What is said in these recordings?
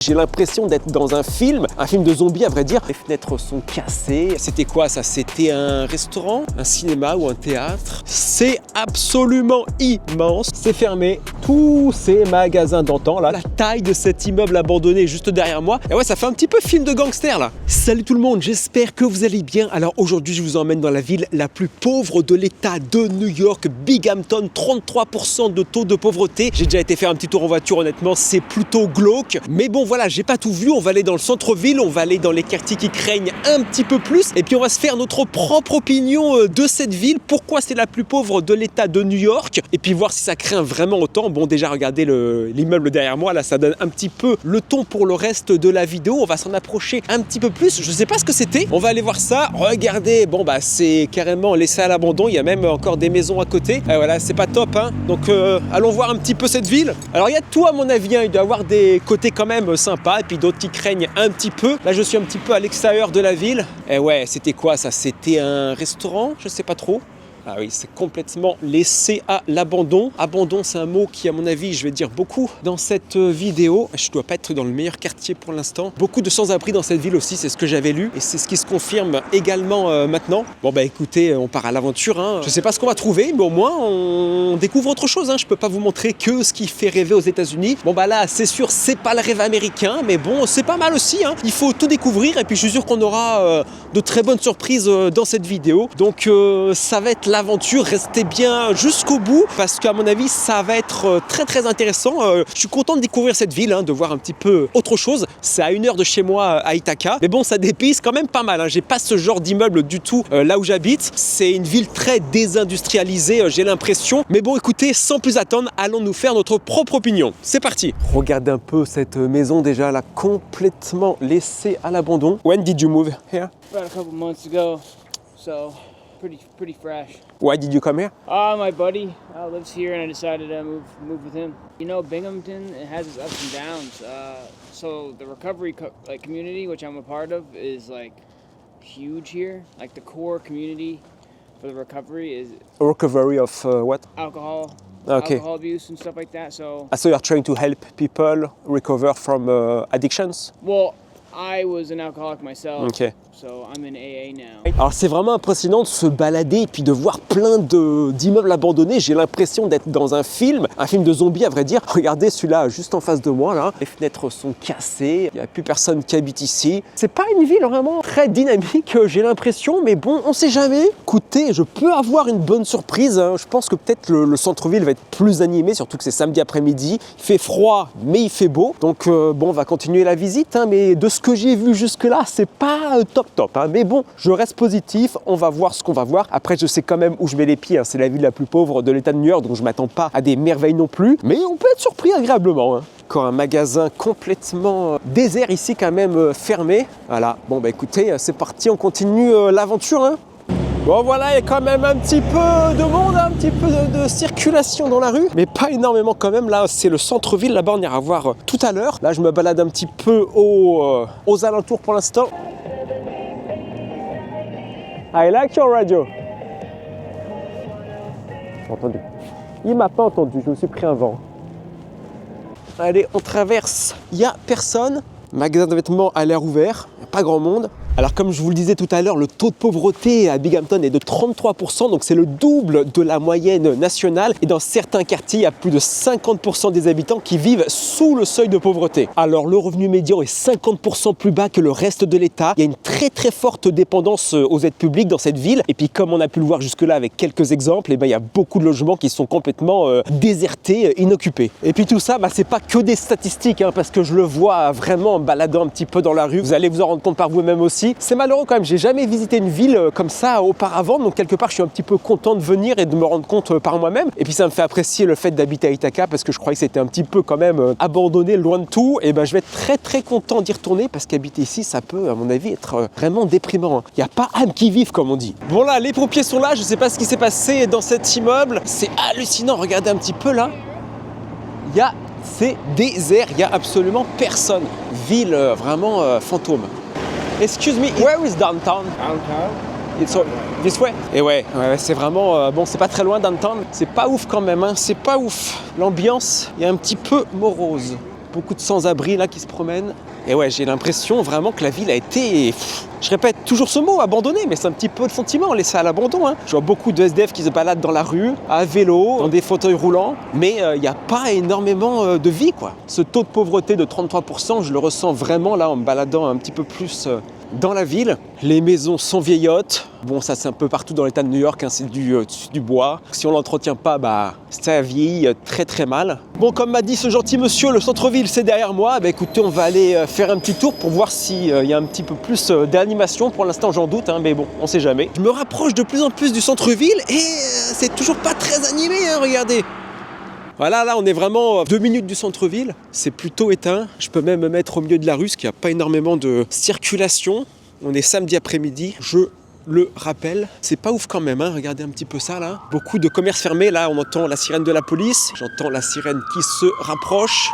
J'ai l'impression d'être dans un film de zombies à vrai dire. Les fenêtres sont cassées. C'était quoi ça? C'était un restaurant, un cinéma ou un théâtre? C'est absolument immense. C'est fermé. Tous ces magasins d'antan là. La taille de cet immeuble abandonné juste derrière moi. Et ouais, ça fait un petit peu film de gangster là. Salut tout le monde, j'espère que vous allez bien. Alors aujourd'hui, je vous emmène dans la ville la plus pauvre de l'État de New York, Binghamton. 33% de taux de pauvreté. J'ai déjà été faire un petit tour en voiture, honnêtement, c'est plutôt glauque. Mais bon, voilà, j'ai pas tout vu. On va aller dans le centre-ville, on va aller dans les quartiers qui craignent un petit peu plus. Et puis on va se faire notre propre opinion de cette ville. Pourquoi c'est la plus pauvre de l'État de New York? Et puis voir si ça craint vraiment autant. Bon, déjà, regardez l'immeuble derrière moi. Là, ça donne un petit peu le ton pour le reste de la vidéo. On va s'en approcher un petit peu plus. Je sais pas ce que c'était. On va aller voir ça. Regardez, bon, bah, c'est carrément laissé à l'abandon. Il y a même encore des maisons à côté. Et voilà, c'est pas top, hein. Donc, allons voir un petit peu cette ville. Alors, il y a de tout, à mon avis, hein. Il doit y avoir des côtés quand même sympas et puis d'autres qui craignent un petit peu. Là, je suis un petit peu à l'extérieur de la ville. Et ouais, c'était quoi ça? C'était un restaurant? Je sais pas trop. Ah oui, c'est complètement laissé à l'abandon. Abandon, c'est un mot qui, à mon avis, je vais dire beaucoup dans cette vidéo. Je dois pas être dans le meilleur quartier pour l'instant. Beaucoup de sans-abri dans cette ville aussi, c'est ce que j'avais lu. Et c'est ce qui se confirme également maintenant. Bon, bah écoutez, on part à l'aventure, hein. Je sais pas ce qu'on va trouver, mais au moins, on découvre autre chose, hein. Je peux pas vous montrer que ce qui fait rêver aux États-Unis. Bon, bah là, c'est sûr, c'est pas le rêve américain, mais bon, c'est pas mal aussi, hein. Il faut tout découvrir et puis je suis sûr qu'on aura de très bonnes surprises dans cette vidéo. Donc, ça va être l'aventure, restez bien jusqu'au bout parce qu'à mon avis ça va être très très intéressant. Je suis content de découvrir cette ville, hein, de voir un petit peu autre chose. C'est à 1 heure de chez moi à Ithaca, mais bon ça dépayse quand même pas mal, hein. J'ai pas ce genre d'immeuble du tout là où j'habite. C'est une ville très désindustrialisée, j'ai l'impression. Mais bon écoutez, sans plus attendre, allons nous faire notre propre opinion. C'est parti. Regardez un peu cette maison déjà là, complètement laissée à l'abandon. When did you move here? About a couple months ago, so pretty fresh. Why did you come here? My buddy lives here, and I decided to move with him. You know, Binghamton, it has its ups and downs. So the recovery community, which I'm a part of, is like huge here. Like the core community for the recovery is Recovery of what? alcohol. Okay. Alcohol abuse and stuff like that. So you're trying to help people recover from addictions? well, I was an alcoholic myself. Okay. So I'm in AA now. Alors c'est vraiment impressionnant de se balader et puis de voir plein d'immeubles abandonnés. J'ai l'impression d'être dans un film de zombies à vrai dire. Regardez celui-là juste en face de moi là. Les fenêtres sont cassées, il n'y a plus personne qui habite ici. C'est pas une ville vraiment très dynamique, j'ai l'impression, mais bon, on sait jamais. Écoutez, je peux avoir une bonne surprise, hein. Je pense que peut-être le centre-ville va être plus animé, surtout que c'est samedi après-midi. Il fait froid, mais il fait beau. Donc bon, on va continuer la visite, hein, mais de ce que j'ai vu jusque-là, c'est pas top, hein. Mais bon, je reste positif, on va voir ce qu'on va voir. Après, je sais quand même où je mets les pieds, hein. C'est la ville la plus pauvre de l'État de New York, donc je m'attends pas à des merveilles non plus. Mais on peut être surpris agréablement, hein. Encore un magasin complètement désert ici, quand même fermé. Voilà, bon bah écoutez, c'est parti, on continue l'aventure, hein. Bon voilà, il y a quand même un petit peu de monde, un petit peu de circulation dans la rue, mais pas énormément quand même. Là, c'est le centre-ville, là-bas on ira voir tout à l'heure. Là, je me balade un petit peu aux alentours pour l'instant. I like your radio. J'ai entendu. Il m'a pas entendu, je me suis pris un vent. Allez, on traverse. Il n'y a personne. Magasin de vêtements a l'air ouvert, il n'y a pas grand monde. Alors comme je vous le disais tout à l'heure, le taux de pauvreté à Binghamton est de 33%, donc c'est le double de la moyenne nationale. Et dans certains quartiers, il y a plus de 50% des habitants qui vivent sous le seuil de pauvreté. Alors le revenu médian est 50% plus bas que le reste de l'État. Il y a une très très forte dépendance aux aides publiques dans cette ville. Et puis comme on a pu le voir jusque-là avec quelques exemples, il y a beaucoup de logements qui sont complètement désertés, inoccupés. Et puis tout ça, c'est pas que des statistiques, hein, parce que je le vois vraiment en baladant un petit peu dans la rue. Vous allez vous en rendre compte par vous-même aussi. C'est malheureux quand même, j'ai jamais visité une ville comme ça auparavant, donc quelque part je suis un petit peu content de venir et de me rendre compte par moi-même. Et puis ça me fait apprécier le fait d'habiter à Ithaca parce que je croyais que c'était un petit peu quand même abandonné, loin de tout. Et je vais être très très content d'y retourner parce qu'habiter ici, ça peut à mon avis être vraiment déprimant, hein. Il n'y a pas âme qui vive comme on dit. Bon là, les pompiers sont là, je sais pas ce qui s'est passé dans cet immeuble. C'est hallucinant, regardez un petit peu là. C'est désert, il n'y a absolument personne. Ville vraiment fantôme. Excuse me, where is downtown? Downtown? It's this way? Et ouais, c'est vraiment, bon, c'est pas très loin downtown. C'est pas ouf quand même, hein, c'est pas ouf. L'ambiance est un petit peu morose. beaucoup de sans-abri là qui se promènent. Et ouais, j'ai l'impression vraiment que la ville a été, je répète toujours ce mot, abandonnée, mais c'est un petit peu le sentiment, laissé à l'abandon. Hein. Je vois beaucoup de SDF qui se baladent dans la rue, à vélo, dans des fauteuils roulants, mais il n'y a pas énormément de vie, quoi. Ce taux de pauvreté de 33%, je le ressens vraiment là en me baladant un petit peu plus dans la ville. Les maisons sont vieillottes. Bon, ça c'est un peu partout dans l'état de New York, hein, c'est du bois. Si on l'entretient pas, ça vieillit très très mal. Bon, comme m'a dit ce gentil monsieur, le centre-ville c'est derrière moi. Écoutez, on va aller faire un petit tour pour voir s'il y a un petit peu plus d'animation. Pour l'instant j'en doute, hein, mais bon, on sait jamais. Je me rapproche de plus en plus du centre-ville et c'est toujours pas très animé, hein, regardez. Voilà, là on est vraiment 2 minutes du centre-ville, c'est plutôt éteint. Je peux même me mettre au milieu de la rue, parce qu'il n'y a pas énormément de circulation. On est samedi après-midi, je le rappelle. C'est pas ouf quand même, hein. Regardez un petit peu ça là. Beaucoup de commerces fermés, là on entend la sirène de la police. J'entends la sirène qui se rapproche.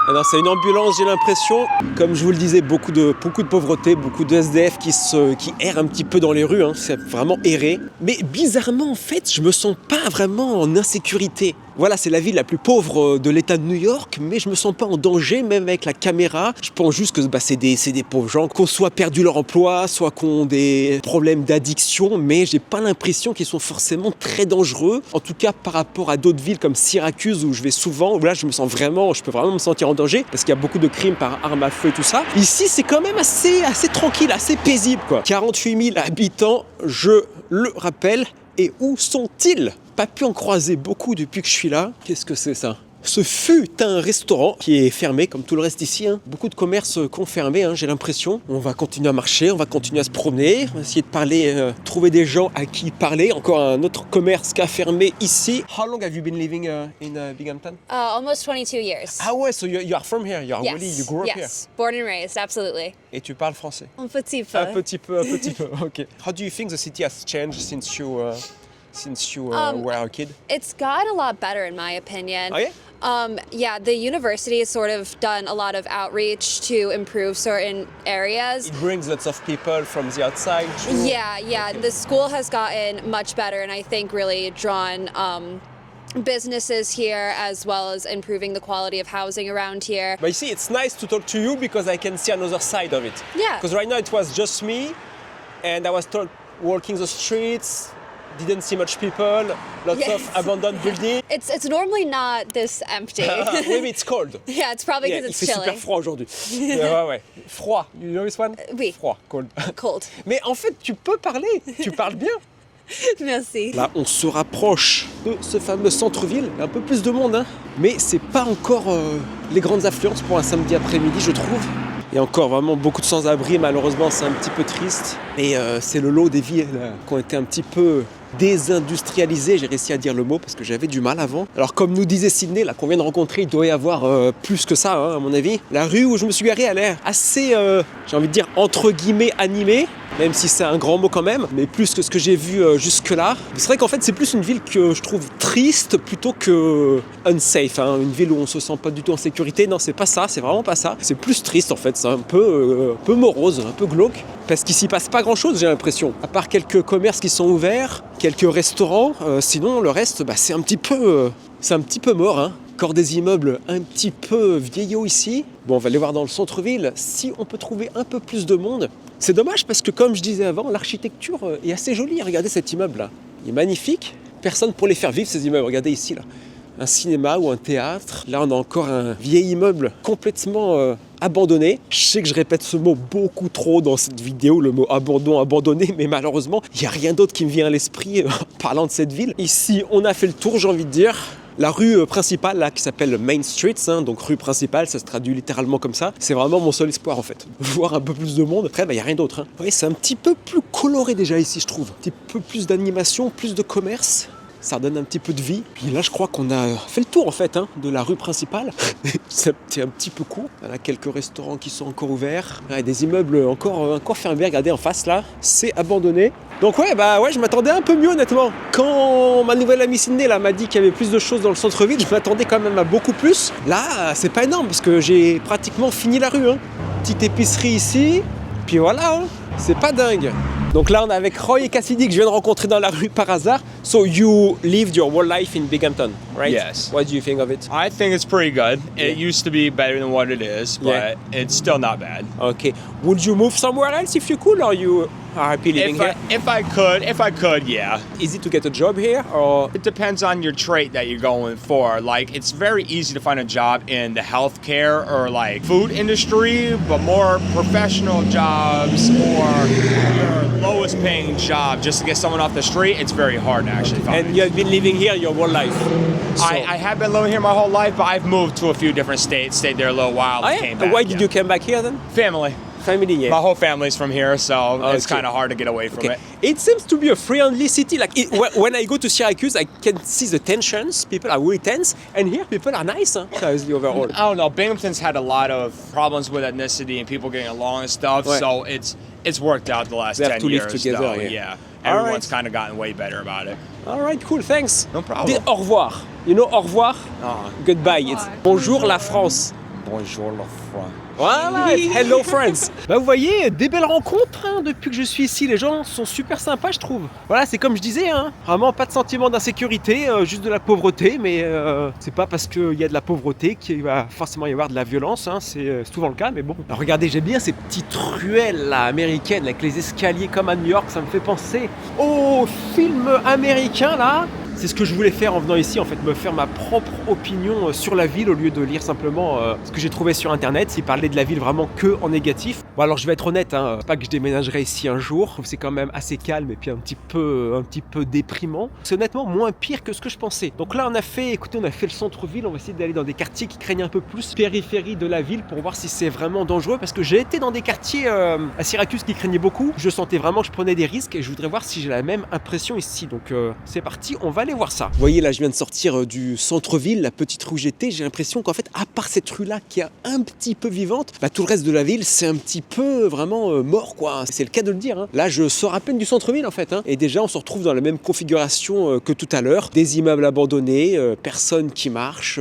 Alors, c'est une ambulance, j'ai l'impression. Comme je vous le disais, beaucoup de pauvreté, beaucoup de SDF qui errent un petit peu dans les rues. Hein. C'est vraiment erré. Mais bizarrement, en fait, je me sens pas vraiment en insécurité. Voilà, c'est la ville la plus pauvre de l'état de New York, mais je me sens pas en danger, même avec la caméra. Je pense juste que c'est des pauvres gens, qu'on soit perdu leur emploi, soit qu'on ait des problèmes d'addiction, mais j'ai pas l'impression qu'ils sont forcément très dangereux. En tout cas, par rapport à d'autres villes comme Syracuse, où je vais souvent, où là, je peux vraiment me sentir en danger, parce qu'il y a beaucoup de crimes par arme à feu et tout ça. Ici, c'est quand même assez tranquille, assez paisible, quoi. 48 000 habitants, je le rappelle. Et où sont-ils ? Pas pu en croiser beaucoup depuis que je suis là. Qu'est-ce que c'est ça ? Ce fut un restaurant qui est fermé, comme tout le reste ici. Hein. Beaucoup de commerces qui ont fermé, hein, j'ai l'impression. On va continuer à marcher, on va continuer à se promener, on va essayer de parler, trouver des gens à qui parler. Encore un autre commerce qui a fermé ici. How long have you been living in Binghamton? Almost 22 years. Ah ouais, so you are from here. You grew up here. Yes, born and raised, absolutely. Et tu parles français? Un petit peu. Un petit peu. Ok. How do you think the city has changed since you were a kid? It's got a lot better in my opinion. Oh yeah? The university has sort of done a lot of outreach to improve certain areas. It brings lots of people from the outside too. Yeah. Okay. The school has gotten much better and I think really drawn businesses here as well as improving the quality of housing around here. But you see, it's nice to talk to you because I can see another side of it. Yeah. Because right now it was just me and I was walking the streets. Didn't see much people, lots of abandoned buildings. It's normally not this empty. Maybe it's cold. Yeah, it's probably because it's il fait chilly. super froid aujourd'hui. Ouais. Froid. You know this one? Oui. Froid, cold. Cold. Mais en fait, tu peux parler. Tu parles bien. Merci. Là, on se rapproche de ce fameux centre-ville. Il y a un peu plus de monde, hein. Mais c'est pas encore les grandes affluences pour un samedi après-midi, je trouve. Il y a encore vraiment beaucoup de sans-abri, malheureusement, c'est un petit peu triste. Et c'est le lot des villes qui ont été un petit peu désindustrialisées, j'ai réussi à dire le mot parce que j'avais du mal avant. Alors comme nous disait Sydney, là qu'on vient de rencontrer, il doit y avoir plus que ça, hein, à mon avis. La rue où je me suis garé a l'air assez, j'ai envie de dire, entre guillemets, animée. Même si c'est un grand mot quand même, mais plus que ce que j'ai vu jusque-là. C'est vrai qu'en fait, c'est plus une ville que je trouve triste plutôt que unsafe, hein. Une ville où on se sent pas du tout en sécurité. Non, c'est pas ça, c'est vraiment pas ça. C'est plus triste en fait, c'est un peu morose, un peu glauque. Parce qu'il s'y passe pas grand-chose, j'ai l'impression. À part quelques commerces qui sont ouverts, quelques restaurants, sinon le reste, c'est un petit peu mort, hein. Encore des immeubles un petit peu vieillots ici. Bon, on va aller voir dans le centre-ville si on peut trouver un peu plus de monde. C'est dommage parce que, comme je disais avant, l'architecture est assez jolie. Regardez cet immeuble-là. Il est magnifique. Personne pour les faire vivre, ces immeubles. Regardez ici, là. Un cinéma ou un théâtre. Là, on a encore un vieil immeuble complètement abandonné. Je sais que je répète ce mot beaucoup trop dans cette vidéo, le mot abandonné, mais malheureusement, il n'y a rien d'autre qui me vient à l'esprit en parlant de cette ville. Ici, on a fait le tour, j'ai envie de dire. La rue principale, là, qui s'appelle Main Street, hein, donc rue principale, ça se traduit littéralement comme ça. C'est vraiment mon seul espoir, en fait. Voir un peu plus de monde. Après, il n'y a rien d'autre. Hein. Oui, c'est un petit peu plus coloré déjà ici, je trouve. Un petit peu plus d'animation, plus de commerce. Ça donne un petit peu de vie. Puis là, je crois qu'on a fait le tour, en fait, hein, de la rue principale. C'est un petit peu court. Il y a quelques restaurants qui sont encore ouverts. Il y a des immeubles encore fermés. Regardez en face, là. C'est abandonné. Donc ouais, je m'attendais un peu mieux, honnêtement. Quand ma nouvelle amie Sydney là, m'a dit qu'il y avait plus de choses dans le centre-ville, je m'attendais quand même à beaucoup plus. Là, c'est pas énorme, parce que j'ai pratiquement fini la rue. Hein. Petite épicerie ici. Puis voilà, hein. C'est pas dingue. Donc là, on est avec Roy et Cassidy que je viens de rencontrer dans la rue par hasard. So you lived your whole life in Binghamton, right? Yes. What do you think of it? I think it's pretty good. It Yeah. used to be better than what it is, but Yeah. it's still not bad. Okay. Would you move somewhere else if you could, or you are happy living here? If I could, yeah. Easy to get a job here, or It depends on your trade that you're going for. Like, it's very easy to find a job in the healthcare or like food industry, but more professional jobs or your lowest paying job just to get someone off the street, it's very hard to actually find. and you have been living here your whole life? So- I have been living here my whole life, but I've moved to a few different states, stayed there a little while, Oh, and yeah? came back. Why did yeah. you come back here then? Family. Family, yeah. My whole family's from here, so it's Okay. kind of hard to get away from Okay. it. It seems to be a friendly city. Like when I go to Syracuse, I can see the tensions. People are really tense, and here people are nice. Huh? That's the overall. I don't know. Binghamton's had a lot of problems with ethnicity and people getting along and stuff, Ouais. so it's worked out the last They have 10 to live years. together, though. yeah. Yeah. All Everyone's right. kind of gotten way better about it. All right, cool, thanks. No problem. Au revoir. You know, au revoir. Goodbye. It's bonjour la France. Bonjour, la France. Voilà, hello friends. Bah vous voyez, des belles rencontres hein, depuis que je suis ici. Les gens sont super sympas, je trouve. Voilà, c'est comme je disais, hein, vraiment pas de sentiment d'insécurité, juste de la pauvreté. Mais c'est pas parce qu'il y a de la pauvreté qu'il va forcément y avoir de la violence. Hein, c'est souvent le cas, mais bon. Alors, regardez, j'aime bien ces petites ruelles là, américaines avec les escaliers comme à New York. Ça me fait penser au film américain là. C'est ce que je voulais faire en venant ici, en fait, me faire ma propre opinion sur la ville au lieu de lire simplement ce que j'ai trouvé sur internet. S'il parlait de la ville vraiment que en négatif. Bon, alors je vais être honnête, hein, pas que je déménagerai ici un jour. C'est quand même assez calme et puis un petit peu déprimant. C'est honnêtement moins pire que ce que je pensais. Donc là, on a fait le centre-ville. On va essayer d'aller dans des quartiers qui craignent un peu plus périphérie de la ville pour voir si c'est vraiment dangereux. Parce que j'ai été dans des quartiers à Syracuse qui craignaient beaucoup. Je sentais vraiment que je prenais des risques et je voudrais voir si j'ai la même impression ici. Donc c'est parti, on va aller voir ça. Vous voyez là, je viens de sortir du centre-ville, la petite rue où j'étais. J'ai l'impression qu'en fait, à part cette rue-là qui est un petit peu vivante, bah, tout le reste de la ville, c'est un petit peu vraiment mort, quoi. C'est le cas de le dire. Hein. Là, je sors à peine du centre-ville, en fait. Hein. Et déjà, on se retrouve dans la même configuration que tout à l'heure. Des immeubles abandonnés, personne qui marche,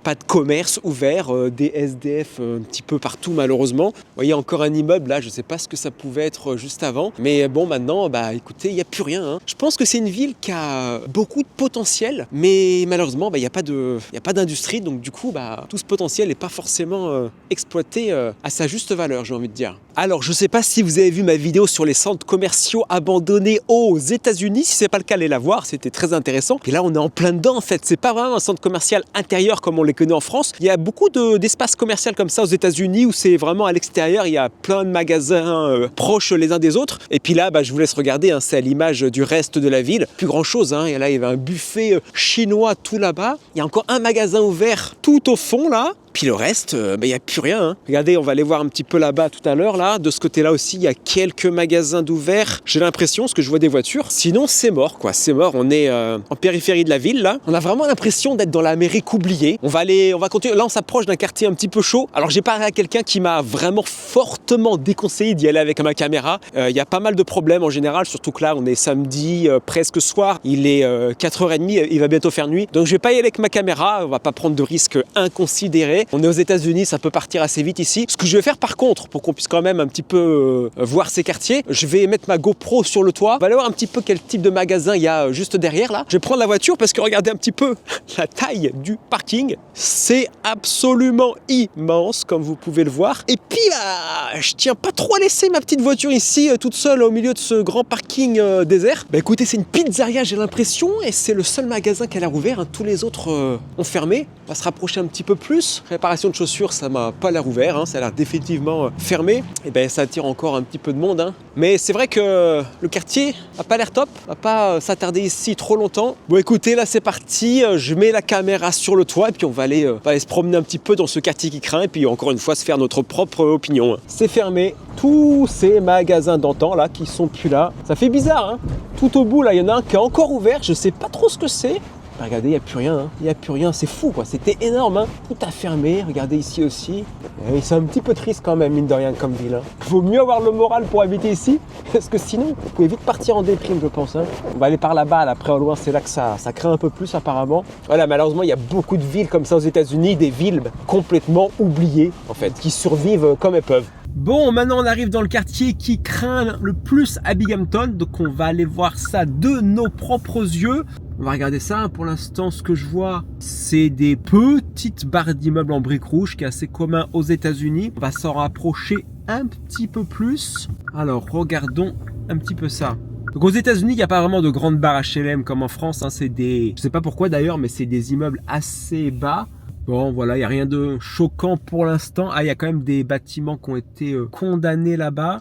pas de commerce ouvert, des SDF un petit peu partout, malheureusement. Vous voyez, encore un immeuble, là, je sais pas ce que ça pouvait être juste avant. Mais bon, maintenant, bah, écoutez, il n'y a plus rien. Hein. Je pense que c'est une ville qui a beaucoup de potentiel, mais malheureusement, bah, il n'y a pas d'industrie. Donc, du coup, bah, tout ce potentiel n'est pas forcément exploité à sa juste valeur, j'ai envie de dire. Alors, je ne sais pas si vous avez vu ma vidéo sur les centres commerciaux abandonnés aux États-Unis. Si ce n'est pas le cas, allez la voir, c'était très intéressant. Et là, on est en plein dedans, en fait. C'est pas vraiment un centre commercial intérieur comme on les connaît en France. Il y a beaucoup d'espaces commerciaux comme ça aux États-Unis où c'est vraiment à l'extérieur. Il y a plein de magasins proches les uns des autres. Et puis là, bah, je vous laisse regarder. Hein, c'est à l'image du reste de la ville. Plus grand chose. Hein. Et là, il y avait un buffet chinois tout là-bas. Il y a encore un magasin ouvert tout au fond là. Puis le reste, il n'y a plus rien. Hein. Regardez, on va aller voir un petit peu là-bas tout à l'heure. Là. De ce côté-là aussi, il y a quelques magasins d'ouverts. J'ai l'impression, parce que je vois des voitures. Sinon, c'est mort, quoi. C'est mort. On est en périphérie de la ville, là. On a vraiment l'impression d'être dans l'Amérique oubliée. On va continuer. Là, on s'approche d'un quartier un petit peu chaud. Alors, j'ai parlé à quelqu'un qui m'a vraiment fortement déconseillé d'y aller avec ma caméra. Il y a pas mal de problèmes en général, surtout que là, on est samedi, presque soir. Il est 4h30, il va bientôt faire nuit. Donc, je vais pas y aller avec ma caméra. On va pas prendre de risques inconsidérés. On est aux États-Unis, ça peut partir assez vite ici. Ce que je vais faire par contre, pour qu'on puisse quand même un petit peu voir ces quartiers, je vais mettre ma GoPro sur le toit. On va aller voir un petit peu quel type de magasin il y a juste derrière là. Je vais prendre la voiture parce que regardez un petit peu la taille du parking. C'est absolument immense comme vous pouvez le voir. Et puis bah, je tiens pas trop à laisser ma petite voiture ici toute seule au milieu de ce grand parking désert. Bah écoutez, c'est une pizzeria j'ai l'impression et c'est le seul magasin qui a l'air ouvert. Hein. Tous les autres ont fermé. On va se rapprocher un petit peu plus. Réparation de chaussures, ça m'a pas l'air ouvert, hein, ça a l'air définitivement fermé. Et ben ça attire encore un petit peu de monde. Hein. Mais c'est vrai que le quartier a pas l'air top, on va pas s'attarder ici trop longtemps. Bon écoutez, là c'est parti, je mets la caméra sur le toit et puis on va aller se promener un petit peu dans ce quartier qui craint et puis encore une fois se faire notre propre opinion. C'est fermé, tous ces magasins d'antan là qui sont plus là. Ça fait bizarre, hein. Tout au bout là, il y en a un qui est encore ouvert, je sais pas trop ce que c'est. Regardez, il n'y a plus rien, hein. Il n'y a plus rien, c'est fou quoi, c'était énorme, hein. Tout a fermé, regardez ici aussi. Et c'est un petit peu triste quand même, mine de rien, comme ville. Hein. Vaut mieux avoir le moral pour habiter ici, parce que sinon, vous pouvez vite partir en déprime, je pense. Hein. On va aller par là-bas, là, après au loin, c'est là que ça craint un peu plus apparemment. Voilà, malheureusement, il y a beaucoup de villes comme ça aux États-Unis, des villes complètement oubliées, en fait, qui survivent comme elles peuvent. Bon, maintenant on arrive dans le quartier qui craint le plus à Binghamton, donc on va aller voir ça de nos propres yeux. On va regarder ça. Pour l'instant, ce que je vois, c'est des petites barres d'immeubles en briques rouges qui est assez commun aux États-Unis. On va s'en rapprocher un petit peu plus. Alors, regardons un petit peu ça. Donc aux États-Unis, il n'y a pas vraiment de grandes barres HLM comme en France. Hein. C'est des, je sais pas pourquoi d'ailleurs, mais c'est des immeubles assez bas. Bon, voilà, il n'y a rien de choquant pour l'instant. Ah, il y a quand même des bâtiments qui ont été condamnés là-bas.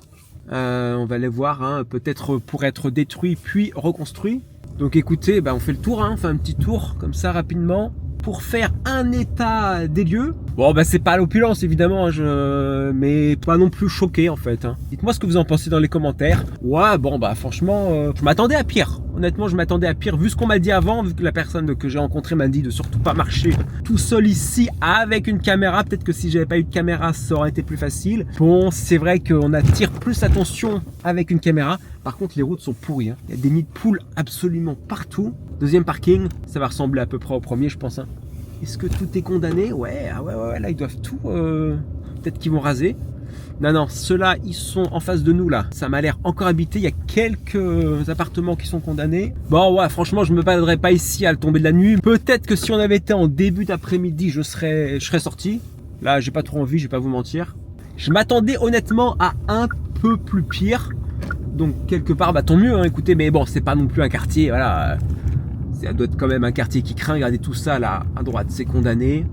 On va les voir, hein, peut-être pour être détruits puis reconstruits. Donc écoutez, on fait le tour, hein, on fait un petit tour comme ça rapidement pour faire un état des lieux. Bon, c'est pas l'opulence évidemment, hein, mais pas non plus choqué en fait. Hein. Dites-moi ce que vous en pensez dans les commentaires. Ouais, bon, franchement, je m'attendais à pire. Honnêtement, je m'attendais à pire vu ce qu'on m'a dit avant, vu que la personne que j'ai rencontrée m'a dit de surtout pas marcher tout seul ici avec une caméra. Peut-être que si j'avais pas eu de caméra, ça aurait été plus facile. Bon, c'est vrai qu'on attire plus attention avec une caméra. Par contre, les routes sont pourries. Hein. Il y a des nids de poules absolument partout. Deuxième parking, ça va ressembler à peu près au premier, je pense. Hein. Est-ce que tout est condamné? Ouais, là, ils doivent tout... Peut-être qu'ils vont raser. Non, ceux-là, ils sont en face de nous, là. Ça m'a l'air encore habité. Il y a quelques appartements qui sont condamnés. Bon, ouais, franchement, je me baladerais pas ici à le tomber de la nuit. Peut-être que si on avait été en début d'après-midi, je serais sorti. Là, j'ai pas trop envie, je vais pas vous mentir. Je m'attendais honnêtement à un peu plus pire. Donc, quelque part, tant mieux, hein, écoutez. Mais bon, c'est pas non plus un quartier, voilà... Ça doit être quand même un quartier qui craint. Regardez tout ça là à droite, c'est condamné.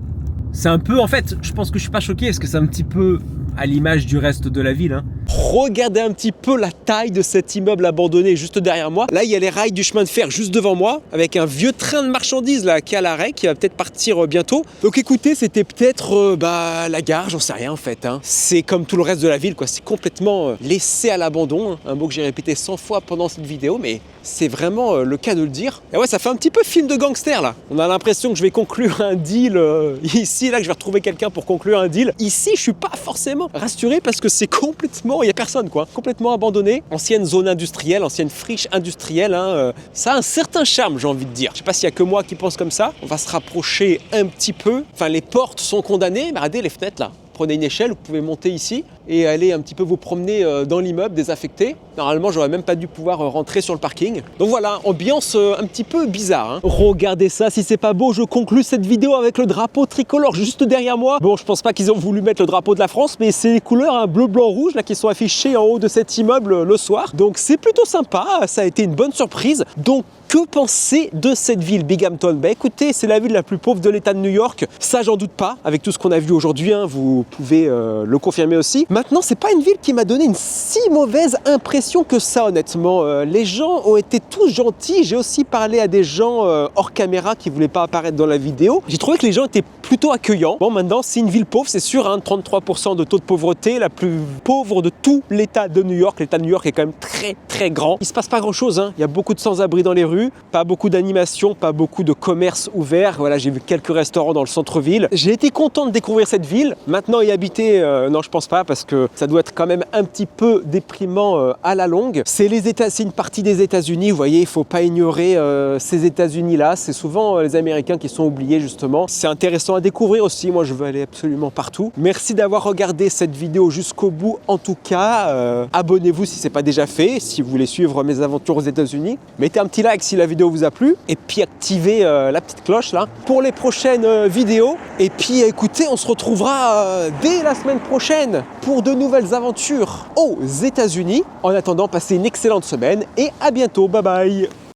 C'est un peu, en fait, je pense que je suis pas choqué parce que c'est un petit peu à l'image du reste de la ville. Hein. Regardez un petit peu la taille de cet immeuble abandonné juste derrière moi. Là, il y a les rails du chemin de fer juste devant moi, avec un vieux train de marchandises là qui est à l'arrêt, qui va peut-être partir bientôt. Donc écoutez, c'était peut-être la gare, j'en sais rien en fait. Hein. C'est comme tout le reste de la ville, quoi. C'est complètement laissé à l'abandon. Hein. Un mot que j'ai répété 100 fois pendant cette vidéo, mais c'est vraiment le cas de le dire. Et ouais, ça fait un petit peu film de gangster là. On a l'impression que je vais conclure un deal ici, là, que je vais retrouver quelqu'un pour conclure un deal. Ici, je suis pas forcément rassuré parce que c'est complètement, il y a personne quoi, complètement abandonné. Ancienne zone industrielle, ancienne friche industrielle. Hein, ça a un certain charme, j'ai envie de dire. Je sais pas s'il y a que moi qui pense comme ça. On va se rapprocher un petit peu. Enfin, les portes sont condamnées. Mais regardez les fenêtres là. Prenez une échelle, vous pouvez monter ici et aller un petit peu vous promener dans l'immeuble désaffecté. Normalement, j'aurais même pas dû pouvoir rentrer sur le parking. Donc voilà, ambiance un petit peu bizarre. Hein. Regardez ça, si c'est pas beau, je conclus cette vidéo avec le drapeau tricolore juste derrière moi. Bon, je pense pas qu'ils ont voulu mettre le drapeau de la France, mais c'est les couleurs hein, bleu, blanc, rouge là qui sont affichées en haut de cet immeuble le soir. Donc c'est plutôt sympa, ça a été une bonne surprise. Donc que penser de cette ville, Binghamton? Écoutez, c'est la ville la plus pauvre de l'État de New York. Ça, j'en doute pas. Avec tout ce qu'on a vu aujourd'hui, hein, vous pouvez le confirmer aussi. Maintenant, c'est pas une ville qui m'a donné une si mauvaise impression que ça, honnêtement. Les gens ont été tous gentils. J'ai aussi parlé à des gens hors caméra qui voulaient pas apparaître dans la vidéo. J'ai trouvé que les gens étaient plutôt accueillants. Bon, maintenant, c'est une ville pauvre, c'est sûr. Hein, 33% de taux de pauvreté, la plus pauvre de tout l'État de New York. L'État de New York est quand même très, très grand. Il se passe pas grand-chose. Hein. Il y a beaucoup de sans-abri dans les rues. Pas beaucoup d'animation, pas beaucoup de commerce ouvert. Voilà, j'ai vu quelques restaurants dans le centre-ville. J'ai été content de découvrir cette ville. Maintenant, y habiter, non, je pense pas, parce que ça doit être quand même un petit peu déprimant à la longue. C'est une partie des États-Unis. Vous voyez, il faut pas ignorer ces États-Unis-là. C'est souvent les Américains qui sont oubliés, justement. C'est intéressant à découvrir aussi. Moi, je veux aller absolument partout. Merci d'avoir regardé cette vidéo jusqu'au bout. En tout cas, abonnez-vous si c'est pas déjà fait. Si vous voulez suivre mes aventures aux États-Unis, mettez un petit like si la vidéo vous a plu et puis activez la petite cloche là pour les prochaines vidéos. Et puis écoutez, on se retrouvera dès la semaine prochaine pour de nouvelles aventures aux États-Unis. En attendant, passez une excellente semaine et à bientôt. Bye bye.